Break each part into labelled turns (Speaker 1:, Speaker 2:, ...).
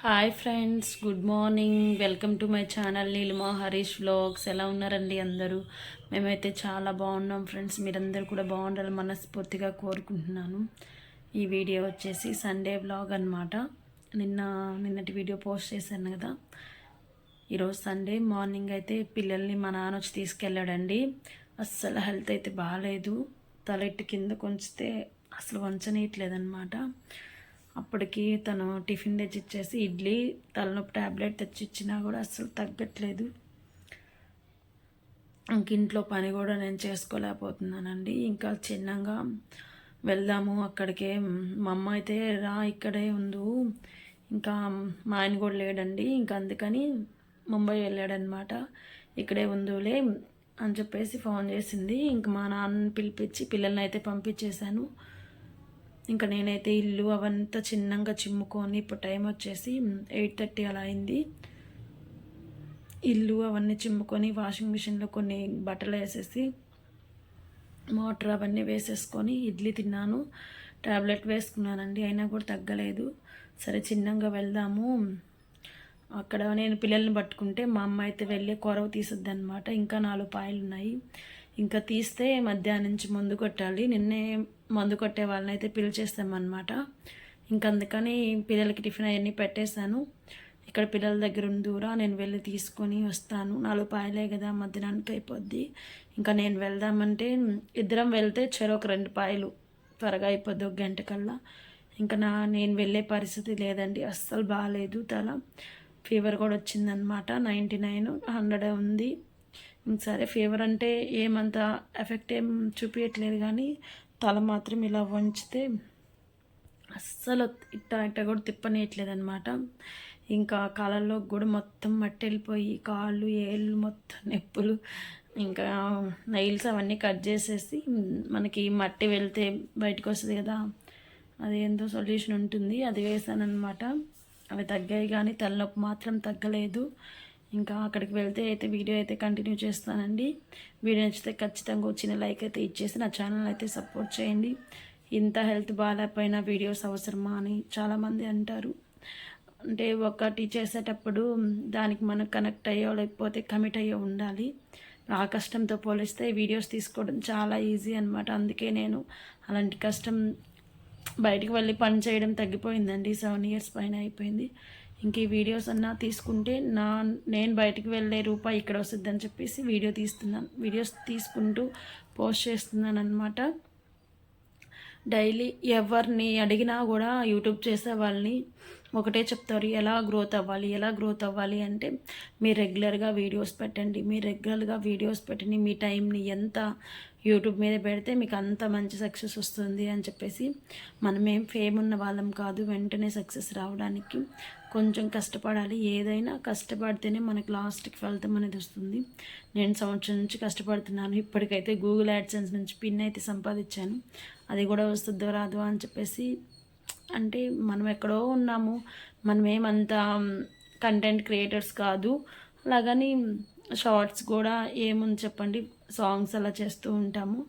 Speaker 1: Hi friends, good morning. Welcome to my channel Neelima Harish vlogs. ఎలా ఉన్నారండి అందరూ? మేమైతే చాలా బాగున్నాం ఫ్రెండ్స్. మీరందరూ కూడా బాగుండాలని మనస్ఫూర్తిగా కోరుకుంటున్నాను. ఈ వీడియో వచ్చేసి సండే వ్లాగ్ అనమాట. నిన్నటి వీడియో పోస్ట్ చేశాను కదా. ఈరోజు సండే మార్నింగ్ అయితే పిల్లల్ని మా నాన్న వచ్చి తీసుకెళ్ళాడండి. అస్సలు హెల్త్ అయితే బాగాలేదు. తలెట్టు కింద కొంచితే అసలు వంచనీయట్లేదన్నమాట. అప్పటికి తను టిఫిన్ తెచ్చి ఇచ్చేసి ఇడ్లీ తలనొప్పి ట్యాబ్లెట్ తెచ్చి ఇచ్చినా కూడా అస్సలు తగ్గట్లేదు. ఇంక ఇంట్లో పని కూడా నేను చేసుకోలేకపోతున్నానండి. ఇంకా చిన్నగా వెళ్దాము అక్కడికే. మా అమ్మ అయితే రా ఇక్కడే ఉండు, ఇంకా మా ఆయన కూడా లేడండి, ఇంకా అందుకని ముంబై వెళ్ళాడనమాట. ఇక్కడే ఉందులే అని చెప్పేసి ఫోన్ చేసింది. ఇంక మా నాన్నని పిలిపించి పిల్లల్ని అయితే పంపించేశాను. ఇంకా నేనైతే ఇల్లు అవంతా చిన్నగా చిమ్ముకొని, ఇప్పుడు టైం వచ్చేసి 8:30 అలా అయింది. ఇల్లు అవన్నీ చిమ్ముకొని వాషింగ్ మిషన్లో కొన్ని బట్టలు వేసేసి మోటార్ అవన్నీ వేసేసుకొని ఇడ్లీ తిన్నాను, ట్యాబ్లెట్ వేసుకున్నానండి. అయినా కూడా తగ్గలేదు. సరే చిన్నగా వెళ్దాము. అక్కడ నేను పిల్లల్ని పట్టుకుంటే మా అమ్మ అయితే వెళ్ళి కొరవ తీసిద్ది అనమాట. ఇంకా 4 పాయలు ఉన్నాయి, ఇంకా తీస్తే మధ్యాహ్నం నుంచి మందు కొట్టాలి. నిన్నే మందు కొట్టే వాళ్ళని అయితే పిలిచేస్తామన్నమాట. ఇంకా అందుకని పిల్లలకి టిఫిన్ అవన్నీ పెట్టేశాను. ఇక్కడ పిల్లల దగ్గర ఉందూరా, నేను వెళ్ళి తీసుకొని వస్తాను. 4 పాయలే కదా, మధ్యాహ్నానికి అయిపోద్ది. ఇంకా నేను వెళ్దామంటే ఇద్దరం వెళ్తే చెరొక 2 పాయలు త్వరగా అయిపోద్ది, 1 గంట కల్లా. ఇంకా నేను వెళ్ళే పరిస్థితి లేదండి, అస్సలు బాగాలేదు. తల ఫీవర్ కూడా వచ్చిందనమాట. 99, 100 ఉంది. సరే ఫీవర్ అంటే ఏమంత ఎఫెక్ట్ ఏం చూపించట్లేదు, కానీ తల మాత్రం ఇలా వంచితే అస్సలు ఇట్ట కూడా తిప్పనేయట్లేదు అనమాట. ఇంకా కాళ్ళల్లో కూడా మొత్తం మట్టి వెళ్ళిపోయి కాళ్ళు ఏళ్ళు మొత్తం నొప్పులు. ఇంకా నైల్స్ అవన్నీ కట్ చేసేసి, మనకి మట్టి వెళ్తే బయటకు వస్తుంది కదా, అదేందో సొల్యూషన్ ఉంటుంది, అది వేసాను అనమాట. అవి తగ్గాయి కానీ తలనొప్పి మాత్రం తగ్గలేదు. ఇంకా అక్కడికి వెళ్తే అయితే వీడియో అయితే కంటిన్యూ చేస్తానండి. వీడియో నచ్చితే ఖచ్చితంగా వచ్చిన లైక్ అయితే ఇచ్చేసి నా ఛానల్ అయితే సపోర్ట్ చేయండి. ఇంత హెల్త్ బాగాలేకపోయినా వీడియోస్ అవసరమా అని చాలామంది అంటారు. అంటే ఒకటి చేసేటప్పుడు దానికి మనం కనెక్ట్ అయ్యో లేకపోతే కమిట్ అయ్యో ఉండాలి. ఆ కష్టంతో పోలిస్తే వీడియోస్ తీసుకోవడం చాలా ఈజీ అనమాట. అందుకే నేను అలాంటి కష్టం బయటికి వెళ్ళి పని చేయడం తగ్గిపోయిందండి. 7 years పైన అయిపోయింది. ఇంక ఈ వీడియోస్ అన్నా తీసుకుంటే నేను బయటికి వెళ్ళే రూపాయి ఇక్కడ వస్తుందని చెప్పేసి వీడియోస్ తీసుకుంటూ పోస్ట్ చేస్తున్నాను అనమాట. డైలీ ఎవరిని అడిగినా కూడా యూట్యూబ్ చేసే వాళ్ళని ఒకటే చెప్తారు, ఎలా గ్రోత్ అవ్వాలి అంటే మీరు రెగ్యులర్గా వీడియోస్ పెట్టండి, మీ టైంని ఎంత యూట్యూబ్ మీద పెడితే మీకు అంత మంచి సక్సెస్ వస్తుంది అని చెప్పేసి. మనమేం ఫేమ్ ఉన్న వాళ్ళం కాదు వెంటనే సక్సెస్ రావడానికి. కొంచెం కష్టపడాలి. ఏదైనా కష్టపడితేనే మనకు లాస్ట్కి ఫలితం అనేది వస్తుంది. నేను సంవత్సరం నుంచి కష్టపడుతున్నాను. ఇప్పటికైతే గూగుల్ యాడ్సెన్స్ నుంచి పిన్ అయితే సంపాదించాను. అది కూడా వస్తుందో రాదో అని చెప్పేసి, అంటే మనం ఎక్కడో ఉన్నాము, మనమేమంత కంటెంట్ క్రియేటర్స్ కాదు. అలాగని షార్ట్స్ కూడా ఏముంది చెప్పండి, సాంగ్స్ అలా చేస్తూ ఉంటాము.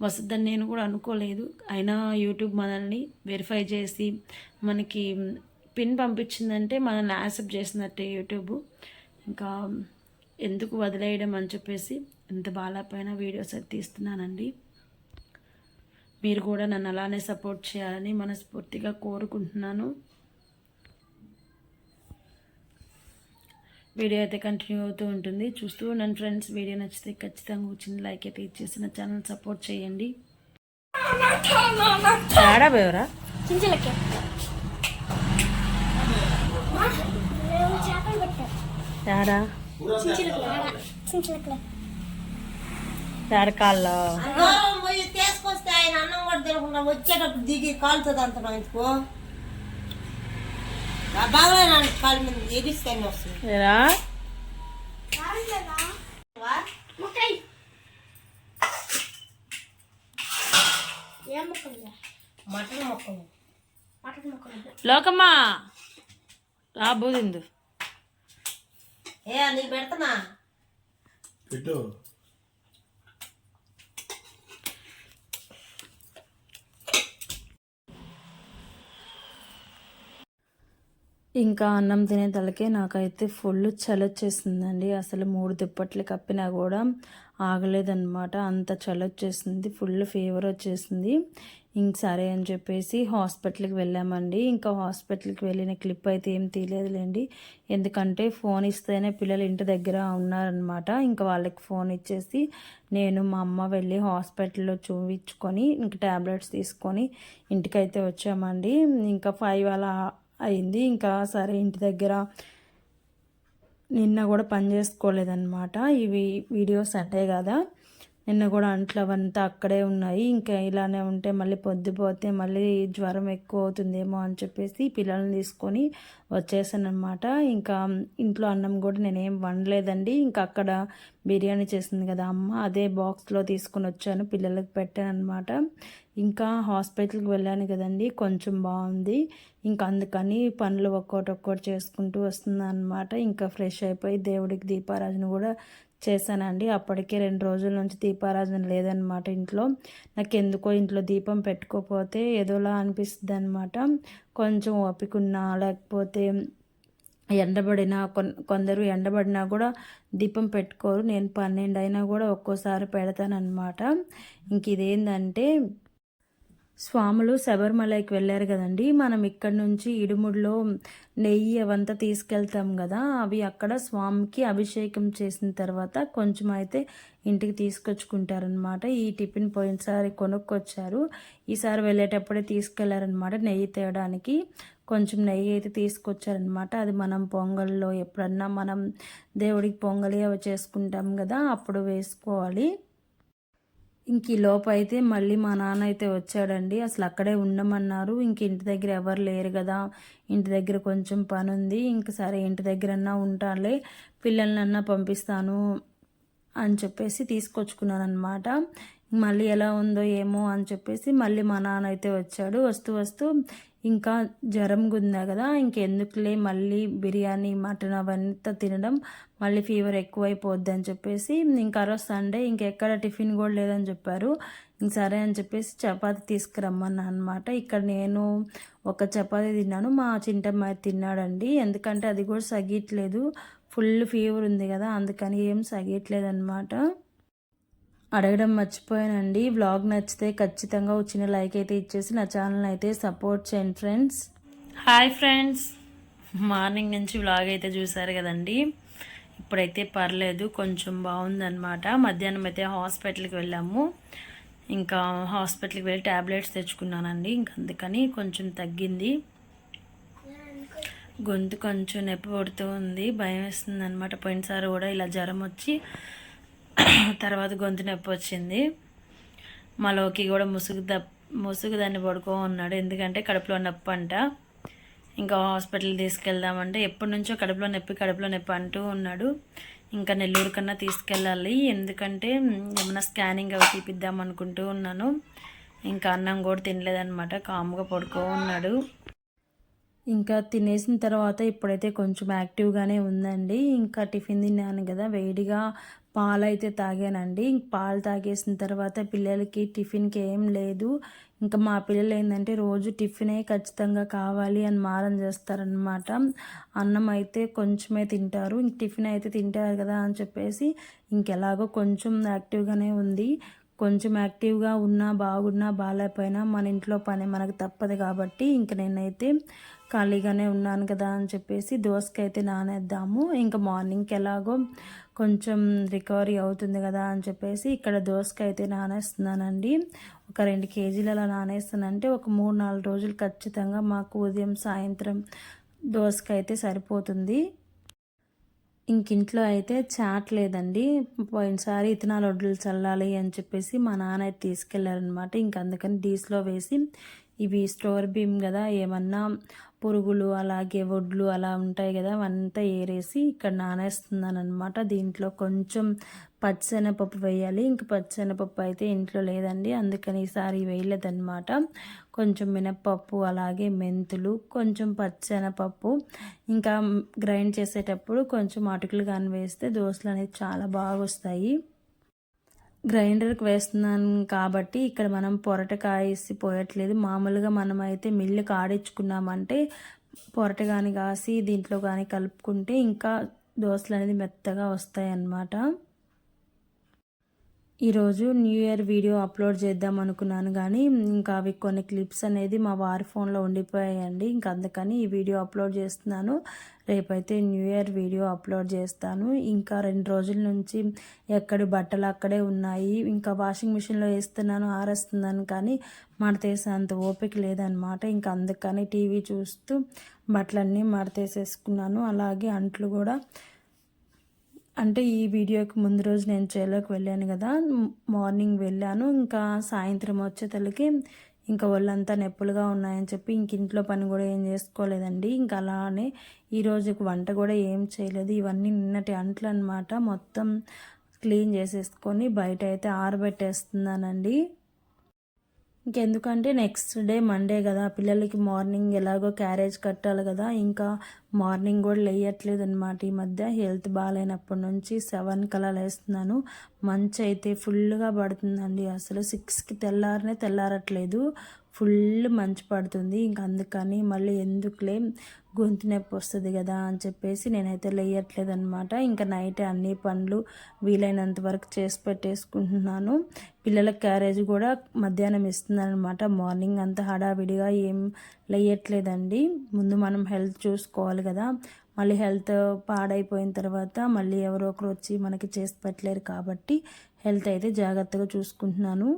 Speaker 1: వస్తుందని నేను కూడా అనుకోలేదు. అయినా యూట్యూబ్ మనల్ని వెరిఫై చేసి మనకి పిన్ పంపించిందంటే మనల్ని యాక్సెప్ట్ చేసినట్టే యూట్యూబ్. ఇంకా ఎందుకు వదిలేయడం అని చెప్పేసి ఎంత బాగాలేకపోయినా వీడియోస్ అయితే తీస్తున్నానండి. మీరు కూడా నన్ను అలానే సపోర్ట్ చేయాలని మనస్ఫూర్తిగా కోరుకుంటున్నాను. వీడియో అయితే కంటిన్యూ అవుతూ ఉంటుంది, చూస్తూ ఉన్నాను ఫ్రెండ్స్. వీడియో నచ్చితే ఖచ్చితంగా వచ్చిన లైక్ అయితే ఇచ్చేసి నా ఛానల్ సపోర్ట్ చేయండి. బేవరా కాళ్ళ
Speaker 2: తీసుకొస్తే ఆయన అన్నం కూడా తినకుండా వచ్చేటప్పుడు దిగి కాలుతుంది అంత ఇంకో బాగా కాలు మీద ఎగిస్తాను వస్తుంది. మటన్ మొక్కలు
Speaker 1: లోకమ్మా రాబోదిందు
Speaker 2: నీకు పెడతానా
Speaker 3: పెట్టు.
Speaker 1: ఇంకా అన్నం తినే తలకే నాకైతే ఫుల్ చలి వచ్చేసిందండి. అసలు 3 దుప్పట్లు కప్పినా కూడా ఆగలేదన్నమాట. అంత చలి వచ్చేసింది, ఫుల్ ఫీవర్ వచ్చేసింది. ఇంక సరే అని చెప్పేసి హాస్పిటల్కి వెళ్ళామండి. ఇంకా హాస్పిటల్కి వెళ్ళిన క్లిప్ అయితే ఏం తీయలేదులేండి, ఎందుకంటే ఫోన్ ఇస్తేనే పిల్లలు ఇంటి దగ్గర ఉన్నారనమాట. ఇంకా వాళ్ళకి ఫోన్ ఇచ్చేసి నేను మా అమ్మ వెళ్ళి హాస్పిటల్లో చూపించుకొని ఇంక ట్యాబ్లెట్స్ తీసుకొని ఇంటికైతే వచ్చామండి. ఇంకా 5 అలా అయింది. ఇంకా సరే ఇంటి దగ్గర నిన్న కూడా పని చేసుకోలేదన్నమాట. ఇవి వీడియో సండే కదా, నిన్న కూడా అంట్లు అవంతా అక్కడే ఉన్నాయి. ఇంకా ఇలానే ఉంటే మళ్ళీ పొద్దుపోతే మళ్ళీ జ్వరం ఎక్కువ అవుతుందేమో అని చెప్పేసి పిల్లల్ని తీసుకొని వచ్చేసాను అనమాట. ఇంకా ఇంట్లో అన్నం కూడా నేనేం వండలేదండి. ఇంకా అక్కడ బిర్యానీ చేసింది కదా అమ్మ, అదే బాక్స్లో తీసుకొని వచ్చాను, పిల్లలకు పెట్టాను అనమాట. ఇంకా హాస్పిటల్కి వెళ్ళాను కదండి, కొంచెం బాగుంది. ఇంకా అందుకని పనులు ఒక్కొక్కటి చేసుకుంటూ వస్తున్నాను అనమాట. ఇంకా ఫ్రెష్ అయిపోయి దేవుడికి దీపారాధన కూడా చేశానండి. అప్పటికే 2 రోజుల నుంచి దీపారాధన లేదనమాట ఇంట్లో. నాకు ఎందుకో ఇంట్లో దీపం పెట్టుకోకపోతే ఏదోలా అనిపిస్తుంది అనమాట. కొంచెం ఓపికన్నా లేకపోతే ఎండబడినా కొందరు ఎండబడినా కూడా దీపం పెట్టుకోరు. నేను 12 అయినా కూడా ఒక్కోసారి పెడతానమాట. ఇంక ఇదేంటంటే స్వాములు శబరిమలైకి వెళ్ళారు కదండి, మనం ఇక్కడ నుంచి ఇడుముడిలో నెయ్యి అవంతా తీసుకెళ్తాం కదా, అవి అక్కడ స్వామికి అభిషేకం చేసిన తర్వాత కొంచెం అయితే ఇంటికి తీసుకొచ్చుకుంటారనమాట. ఈ టిఫిన్ పోయినసారి కొనుక్కొచ్చారు, ఈసారి వెళ్ళేటప్పుడే తీసుకెళ్లారనమాట నెయ్యి తేయడానికి. కొంచెం నెయ్యి అయితే తీసుకొచ్చారనమాట. అది మనం పొంగల్లో ఎప్పుడన్నా మనం దేవుడికి పొంగలి అవి చేసుకుంటాం కదా, అప్పుడు వేసుకోవాలి. ఇంక ఈ లోపు అయితే మళ్ళీ మా నాన్న అయితే వచ్చాడండి. అసలు అక్కడే ఉండమన్నారు. ఇంక ఇంటి దగ్గర ఎవరు లేరు కదా, ఇంటి దగ్గర కొంచెం పని ఉంది, ఇంక సరే ఇంటి దగ్గరన్నా ఉంటానులే, పిల్లలనన్నా పంపిస్తాను అని చెప్పేసి తీసుకొచ్చుకున్నాను అనమాట. మళ్ళీ ఎలా ఉందో ఏమో అని చెప్పేసి మళ్ళీ మా నాన్న అయితే వచ్చాడు. వస్తూ వస్తూ ఇంకా జ్వరం గుందా కదా, ఇంకెందుకులే మళ్ళీ బిర్యానీ మటన్ అవంతా తినడం, మళ్ళీ ఫీవర్ ఎక్కువైపోద్ది అని చెప్పేసి ఇంకా ఆ రోజు సండే ఇంకెక్కడ టిఫిన్ కూడా లేదని చెప్పారు. ఇంక సరే అని చెప్పేసి చపాతి తీసుకురమ్మన్నా అనమాట. ఇక్కడ నేను ఒక చపాతి తిన్నాను, మా చింటమ్మాయి తిన్నాడండి. ఎందుకంటే అది కూడా సగిట్లేదు, ఫుల్ ఫీవర్ ఉంది కదా, అందుకని ఏం సగిట్లేదు అనమాట. అడగడం మర్చిపోయానండి. వ్లాగ్ నచ్చితే ఖచ్చితంగా వచ్చిన లైక్ అయితే ఇచ్చేసి నా ఛానల్ అయితే సపోర్ట్ చేయండి ఫ్రెండ్స్. హాయ్ ఫ్రెండ్స్, మార్నింగ్ నుంచి వ్లాగ్ అయితే చూసారు కదండి. ఇప్పుడైతే పర్లేదు, కొంచెం బాగుందన్నమాట. మధ్యాహ్నం అయితే హాస్పిటల్కి వెళ్ళాము. ఇంకా హాస్పిటల్కి వెళ్ళి ట్యాబ్లెట్స్ తెచ్చుకున్నానండి. ఇంక అందుకని కొంచెం తగ్గింది. గొంతు కొంచెం నొప్పి పడుతూ ఉంది, భయం వేస్తుంది అనమాట. పోయినసారి కూడా ఇలా జ్వరం వచ్చి తర్వాత గొంతు నొప్పి వచ్చింది. మా లోకి కూడా ముసుగు దాన్ని పడుకో ఉన్నాడు, ఎందుకంటే కడుపులో నొప్పి అంట. ఇంకా హాస్పిటల్ తీసుకెళ్దామంటే ఎప్పటి నుంచో కడుపులో నొప్పి అంటూ ఉన్నాడు. ఇంకా నెల్లూరు కన్నా తీసుకెళ్ళాలి, ఎందుకంటే ఏమన్నా స్కానింగ్ అవి తీపిద్దాం అనుకుంటూ ఉన్నాను. ఇంకా అన్నం కూడా తినలేదన్నమాట, కాముగా పడుకో ఉన్నాడు. ఇంకా తినేసిన తర్వాత ఇప్పుడైతే కొంచెం యాక్టివ్గానే ఉందండి. ఇంకా టిఫిన్ తిన్నాను కదా, వేడిగా పాలు అయితే తాగానండి. పాలు తాగేసిన తర్వాత పిల్లలకి టిఫిన్కి ఏం లేదు. ఇంకా మా పిల్లలు ఏంటంటే రోజు టిఫినే ఖచ్చితంగా కావాలి అని మారం చేస్తారనమాట. అన్నం అయితే కొంచెమే తింటారు, ఇంక టిఫిన్ అయితే తింటారు కదా అని చెప్పేసి ఇంకెలాగో కొంచెం యాక్టివ్గానే ఉంది. కొంచెం యాక్టివ్గా ఉన్నా బాగున్నా బాగాలేకపోయినా మన ఇంట్లో పని మనకు తప్పదు కాబట్టి ఇంక నేనైతే ఖాళీగానే ఉన్నాను కదా అని చెప్పేసి దోసకైతే నానేద్దాము. ఇంకా మార్నింగ్కి ఎలాగో కొంచెం రికవరీ అవుతుంది కదా అని చెప్పేసి ఇక్కడ దోసకాయ అయితే నానేస్తున్నానండి. ఒక 2 కేజీలు అలా నానేస్తానంటే ఒక 3-4 రోజులు ఖచ్చితంగా మాకు ఉదయం సాయంత్రం దోసకాయ అయితే సరిపోతుంది. ఇంకింట్లో అయితే చాట్ లేదండి. పోయినసారి ఇథనాల్ వడ్లు చల్లాలి అని చెప్పేసి మా నాన్న అయితే తీసుకెళ్లారనమాట. ఇంక అందుకని డీస్లో వేసి, ఇవి స్టోర్ బీమ్ కదా, ఏమన్నా పురుగులు అలాగే వడ్లు అలా ఉంటాయి కదా, అవంతా ఏరేసి ఇక్కడ నానేస్తున్నాను అనమాట. దీంట్లో కొంచెం పచ్చిశనగపప్పు వేయాలి. ఇంక పచ్చిశనగపప్పు అయితే ఇంట్లో లేదండి, అందుకని ఈసారి వేయలేదన్నమాట. కొంచెం మినప్పప్పు అలాగే మెంతులు కొంచెం పచ్చిశనగపప్పు ఇంకా గ్రైండ్ చేసేటప్పుడు కొంచెం అటుకులు కానీ వేస్తే దోశలు అనేది చాలా బాగా వస్తాయి. గ్రైండర్కి వేస్తున్నాను కాబట్టి ఇక్కడ మనం పొరటకాయ వేసి పోయట్లేదు. మామూలుగా మనం అయితే మిల్లుకి ఆడించుకున్నామంటే పొరట కానీ కాసి దీంట్లో కానీ కలుపుకుంటే ఇంకా దోశలు అనేది మెత్తగా వస్తాయి అన్నమాట. ఈరోజు న్యూ ఇయర్ వీడియో అప్లోడ్ చేద్దాం అనుకున్నాను కానీ ఇంకా అవి కొన్ని క్లిప్స్ అనేది మా వారి ఫోన్లో ఉండిపోయాయండి. ఇంకా అందుకని ఈ వీడియో అప్లోడ్ చేస్తున్నాను. రేపైతే న్యూ ఇయర్ వీడియో అప్లోడ్ చేస్తాను. ఇంకా 2 రోజుల నుంచి ఎక్కడి బట్టలు అక్కడే ఉన్నాయి. ఇంకా వాషింగ్ మిషన్లో వేస్తున్నాను, ఆరేస్తున్నాను, కానీ మడతేసేంత ఓపిక లేదనమాట. ఇంకా అందుకని టీవీ చూస్తూ బట్టలన్నీ మడతేసేసుకున్నాను. అలాగే అంట్లు కూడా, అంటే ఈ వీడియోకి ముందు రోజు నేను చేలోకి వెళ్ళాను కదా, మార్నింగ్ వెళ్ళాను. ఇంకా సాయంత్రం వచ్చేతలకి ఇంకా ఒళ్ళంతా నొప్పులుగా ఉన్నాయని చెప్పి ఇంక ఇంట్లో పని కూడా ఏం చేసుకోలేదండి. ఇంకా అలానే ఈరోజు వంట కూడా ఏం చేయలేదు. ఇవన్నీ నిన్నటి అంట్లు అనమాట. మొత్తం క్లీన్ చేసేసుకొని బయట అయితే ఆరబెట్టేస్తున్నానండి. ఇంకెందుకంటే నెక్స్ట్ డే మండే కదా, పిల్లలకి మార్నింగ్ ఎలాగో క్యారేజ్ కట్టాలి కదా. ఇంకా మార్నింగ్ కూడా లేయట్లేదు అనమాట. ఈ మధ్య హెల్త్ బాగాలేనప్పటి నుంచి 7 అలా లేస్తున్నాను. మంచు అయితే ఫుల్గా పడుతుందండి. అసలు 6కి తెల్లారట్లేదు, ఫుల్ మంచు పడుతుంది. ఇంకా అందుకని మళ్ళీ ఎందుకులే, గొంతు నొప్పి వస్తుంది కదా అని చెప్పేసి నేనైతే లేయట్లేదు అనమాట. ఇంకా నైట్ అన్ని పనులు వీలైనంత వరకు చేసి పెట్టేసుకుంటున్నాను. పిల్లల క్యారేజ్ కూడా మధ్యాహ్నం ఇస్తుందన్నమాట. మార్నింగ్ అంతా హడావిడిగా ఏం లేయట్లేదండి. ముందు మనం హెల్త్ చూసుకోవాలి కదా. మళ్ళీ హెల్త్ పాడైపోయిన తర్వాత మళ్ళీ ఎవరో ఒకరు వచ్చి మనకి చేసి పెట్టలేరు కాబట్టి హెల్త్ అయితే జాగ్రత్తగా చూసుకుంటున్నాను.